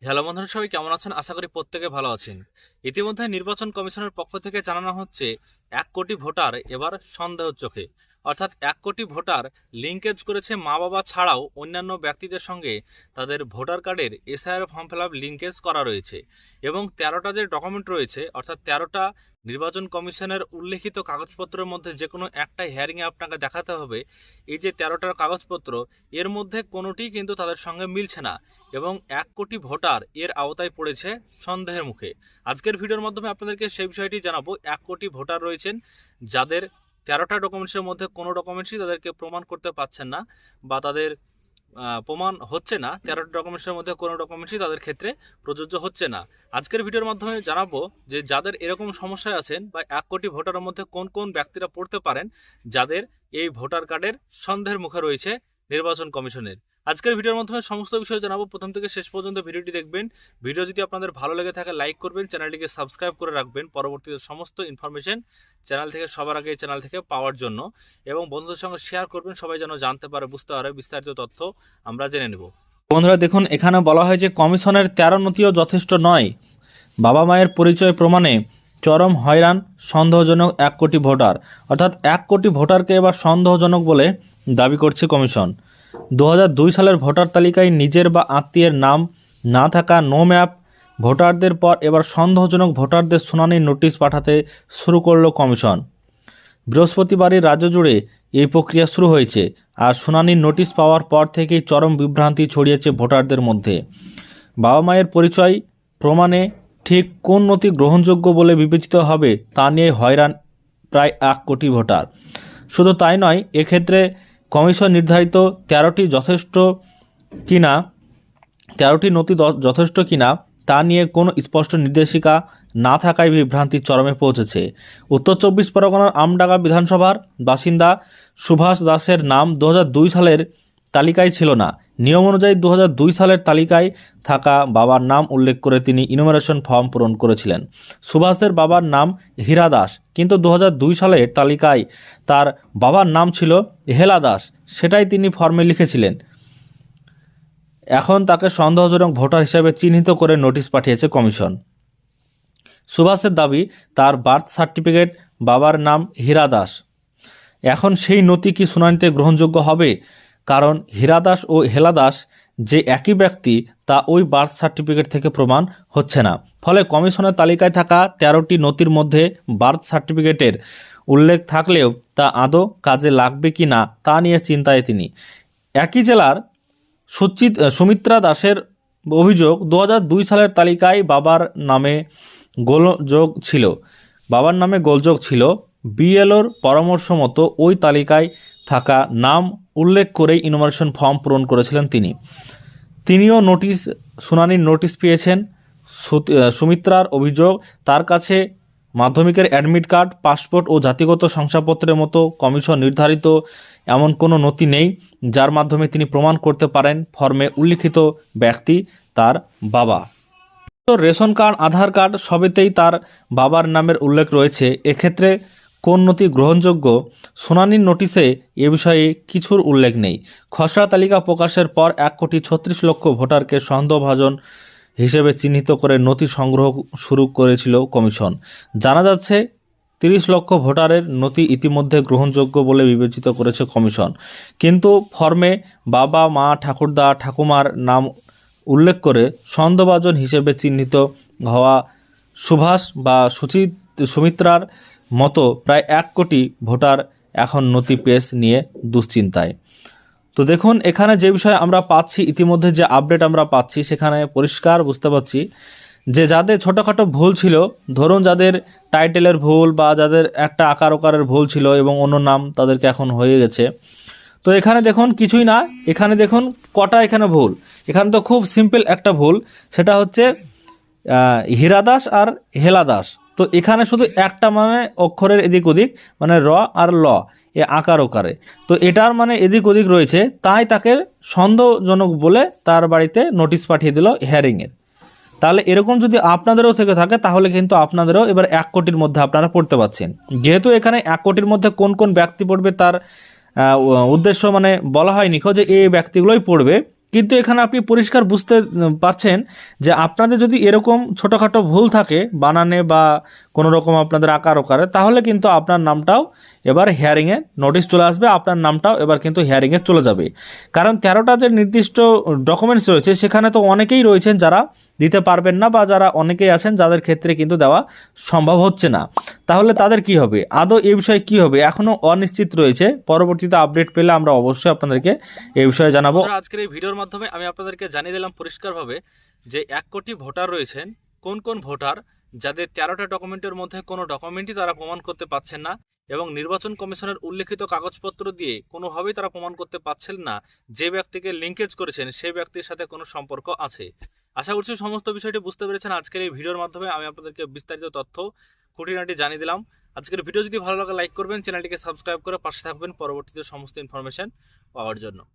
Hello বন্ধুরা, সবাই কেমন আছেন? আশা করি প্রত্যেকে ভালো আছেন। ইতিমধ্যে নির্বাচন কমিশনের পক্ষ থেকে জানানো হচ্ছে 1 কোটি ভোটার এবার সন্দেহের চোখে। অর্থাৎ 1 কোটি ভোটার লিঙ্কেজ করেছে মা বাবা ছাড়াও অন্যান্য ব্যক্তিদের সঙ্গে তাদের ভোটার কার্ডের SIR form fill up linkage করা রয়েছে। এবং 13টা যে ডকুমেন্ট রয়েছে, অর্থাৎ 13টা নির্বাচন কমিশনের উল্লেখিত কাগজপত্রের মধ্যে যে কোনো একটা হিয়ারিংয়ে আপনাকে দেখাতে হবে। এই যে 13টার কাগজপত্র, এর মধ্যে কোনোটি কিন্তু তাদের সঙ্গে মিলছে না এবং 1 কোটি ভোটার এর আওতায় পড়েছে সন্দেহের মুখে। আজকের ভিডিওর মাধ্যমে আপনাদেরকে সেই বিষয়টি জানাবো। 1 কোটি ভোটার রয়েছেন যাদের 13টা ডকুমেন্টসের মধ্যে কোনো ডকুমেন্টসই তাদেরকে প্রমাণ করতে পারছেন না বা তাদের প্রমাণ হচ্ছে না। 13টা ডকুমেন্টসের মধ্যে কোনো ডকুমেন্টসই তাদের ক্ষেত্রে প্রযোজ্য হচ্ছে না। আজকের ভিডিওর মাধ্যমে জানাবো যে যাদের এরকম সমস্যায় আছেন বা 1 কোটি ভোটারের মধ্যে কোন কোন ব্যক্তিরা পড়তে পারেন যাদের এই ভোটার কার্ডের সন্দেহের মুখে রয়েছে নির্বাচন কমিশনের। আজকের ভিডিওর মাধ্যমে সমস্ত বিষয় জানাবো। প্রথম থেকে শেষ পর্যন্ত ভিডিওটি দেখবেন। ভিডিও যদি আপনাদের ভালো লেগে থাকে লাইক করবেন, চ্যানেলটিকে সাবস্ক্রাইব করে রাখবেন পরবর্তীতে সমস্ত ইনফরমেশন চ্যানেল থেকে সবার আগে চ্যানেল থেকে পাওয়ার জন্য, এবং বন্ধুদের সঙ্গে শেয়ার করবেন, সবাই যেন জানতে পারে, বুঝতে পারে, বিস্তারিত তথ্য আমরা জেনে নেব। বন্ধুরা দেখুন, এখানে বলা হয় যে কমিশনের 13 নথিও যথেষ্ট নয়। বাবা মায়ের পরিচয় প্রমাণে চরম হয়রান সন্দেহজনক 1 কোটি ভোটার। অর্থাৎ 1 কোটি ভোটারকে এবার সন্দেহজনক বলে দাবি করছে কমিশন। 2002 সালের ভোটার তালিকায় নিজের বা আত্মীয়ের নাম না থাকা নো ম্যাপ ভোটারদের পর এবার সন্দেহজনক ভোটারদের শুনানির নোটিশ পাঠাতে শুরু করল কমিশন। বৃহস্পতিবারই রাজ্য জুড়ে এই প্রক্রিয়া শুরু হয়েছে। আর শুনানির নোটিশ পাওয়ার পর থেকেই চরম বিভ্রান্তি ছড়িয়েছে ভোটারদের মধ্যে। বাবা মায়ের পরিচয় প্রমাণে ঠিক কোন নথি গ্রহণযোগ্য বলে বিবেচিত হবে তা নিয়ে হয়রান প্রায় 1 কোটি ভোটার। শুধু তাই নয়, এক্ষেত্রে কমিশন নির্ধারিত 13টি কিনা 13টি নথি যথেষ্ট কিনা তা নিয়ে কোনো স্পষ্ট নির্দেশিকা না থাকায় বিভ্রান্তির চরমে পৌঁছেছে। উত্তর 24 পরগনার আমডাঙ্গা বিধানসভার বাসিন্দা সুভাষ দাসের নাম 2002 সালের তালিকায় ছিল না। নিয়ম অনুযায়ী 2002 সালের তালিকায় থাকা বাবার নাম উল্লেখ করে তিনি ইনুমারেশন ফর্ম পূরণ করেছিলেন। সুভাষের বাবার নাম হীরা দাস, কিন্তু 2002 সালের তালিকায় তার বাবার নাম ছিল হেলা দাস, সেটাই তিনি ফর্মে লিখেছিলেন। এখন তাকে সন্দেহজনক ভোটার হিসেবে চিহ্নিত করে নোটিশ পাঠিয়েছে কমিশন। সুভাষের দাবি, তার বার্থ সার্টিফিকেট বাবার নাম হীরা দাস। এখন সেই নথি কি শুনানিতে গ্রহণযোগ্য হবে? কারণ হীরা দাস ও হেলা দাস যে একই ব্যক্তি তা ওই বার্থ সার্টিফিকেট থেকে প্রমাণ হচ্ছে না। ফলে কমিশনের তালিকায় থাকা 13টি নথির মধ্যে বার্থ সার্টিফিকেটের উল্লেখ থাকলেও তা আদৌ কাজে লাগবে কি না তা নিয়ে চিন্তায় তিনি। একই জেলার সুমিত্রা দাসের অভিযোগ, 2002 সালের তালিকায় বাবার নামে গোলযোগ ছিল। বিএলওর পরামর্শ মতো ওই তালিকায় থাকা নাম উল্লেখ করেই ইনুমারেশন ফর্ম পূরণ করেছিলেন তিনিও শুনানির নোটিশ পেয়েছেন। সুমিত্রার অভিযোগ, তার কাছে মাধ্যমিকের অ্যাডমিট কার্ড, পাসপোর্ট ও জাতিগত শংসাপত্রের মতো কমিশন নির্ধারিত এমন কোনো নথি নেই যার মাধ্যমে তিনি প্রমাণ করতে পারেন ফর্মে উল্লিখিত ব্যক্তি তার বাবা। রেশন কার্ড, আধার কার্ড সবেতেই তার বাবার নামের উল্লেখ রয়েছে। এক্ষেত্রে কোন নথি গ্রহণযোগ্য? শুনানির নোটিশে এ বিষয়ে কিছুর উল্লেখ নেই। খসড়া তালিকা প্রকাশের পর 1,36,00,000 ভোটারকে সন্দেহভাজন হিসেবে চিহ্নিত করে নথি সংগ্রহ শুরু করেছিল কমিশন। জানা যাচ্ছে 30 লক্ষ ভোটারের নথি ইতিমধ্যে গ্রহণযোগ্য বলে বিবেচিত করেছে কমিশন। কিন্তু ফর্মে বাবা, মা, ঠাকুরদা, ঠাকুমার নাম উল্লেখ করে সন্দেহভাজন হিসেবে চিহ্নিত হওয়া সুভাষ বা সুমিত্রার মতো প্রায় 1 কোটি ভোটার এখন নথি পেশ নিয়ে দুশ্চিন্তায়। তো দেখুন, এখানে যে বিষয় আমরা পাচ্ছি, ইতিমধ্যে যে আপডেট আমরা পাচ্ছি সেখানে পরিষ্কার বুঝতে পারছি যে যাদের ছোটোখাটো ভুল ছিল, ধরুন যাদের টাইটেলের ভুল বা যাদের একটা আকার ওকারের ভুল ছিল এবং অন্য নাম তাদেরকে এখন হয়ে গেছে। তো এখানে দেখুন কিছুই না, এখানে দেখুন কটা এখানে ভুল। এখানে তো খুব সিম্পল একটা ভুল, সেটা হচ্ছে হীরা দাস আর হেলা দাস। তো এখানে শুধু একটা মানে অক্ষরের এদিক ওদিক, মানে র আর ল এ আকার ওকারে, তো এটার মানে এদিক ওদিক রয়েছে, তাই তাকে সন্দেহজনক বলে তার বাড়িতে নোটিশ পাঠিয়ে দিল হিয়ারিংয়ের। তাহলে এরকম যদি আপনাদেরও থেকে থাকে তাহলে কিন্তু আপনাদেরও এবার 1 কোটির মধ্যে আপনারা পড়তে পারছেন। যেহেতু এখানে 1 কোটির মধ্যে কোন কোন ব্যক্তি পড়বে তার উদ্দেশ্য মানে বলা হয়নি যে এই ব্যক্তিগুলোই পড়বে, কিন্তু এখানে আপনি পরিষ্কার বুঝতে পারছেন যে আপনাদের যদি এরকম ছোটোখাটো ভুল থাকে বানানে বা কোনো রকম আপনাদের আকার ওকারে, তাহলে কিন্তু আপনার নামটাও এবার হিয়ারিংয়ে নোটিশ চলে আসবে, আপনার নামটাও এবার কিন্তু হিয়ারিংয়ে চলে যাবে। কারণ 13টা যে নির্দিষ্ট ডকুমেন্টস রয়েছে সেখানে তো অনেকেই রয়েছেন যারা দিতে পারবেন না, বা যারা অনেকেই আছেন যাদের ক্ষেত্রে কিন্তু দেওয়া সম্ভব হচ্ছে না। তাহলে তাদের কি হবে, আদৌ এই বিষয়ে কি হবে এখনও অনিশ্চিত রয়েছে। পরবর্তীতে আপডেট পেলে আমরা অবশ্যই আপনাদেরকে এই বিষয়ে জানাবো। বন্ধুরা, আজকের এই ভিডিওর মাধ্যমে আমি আপনাদেরকে জানিয়ে দিলাম পরিষ্কারভাবে যে 1 কোটি ভোটার রয়েছেন, কোন কোন ভোটার যাদের 13টা ডকুমেন্টের মধ্যে কোনো ডকুমেন্টই তারা প্রমাণ করতে পারছেন না, এবং নির্বাচন কমিশনের উল্লেখিত কাগজপত্র দিয়ে কোনোভাবেই তারা প্রমাণ করতে পারছেন না যে ব্যক্তিকে লিঙ্কেজ করেছেন সেই ব্যক্তির সাথে কোনো সম্পর্ক আছে। আশা করছি সমস্ত বিষয়টি বুঝতে পেরেছেন। আজকের এই ভিডিওর মাধ্যমে আমি আপনাদেরকে বিস্তারিত তথ্য খুঁটিনাটি জানিয়ে দিলাম। আজকের ভিডিও যদি ভালো লাগে লাইক করবেন, চ্যানেলটিকে সাবস্ক্রাইব করে পাশে থাকবেন পরবর্তীতে সমস্ত ইনফরমেশন পাওয়ার জন্য।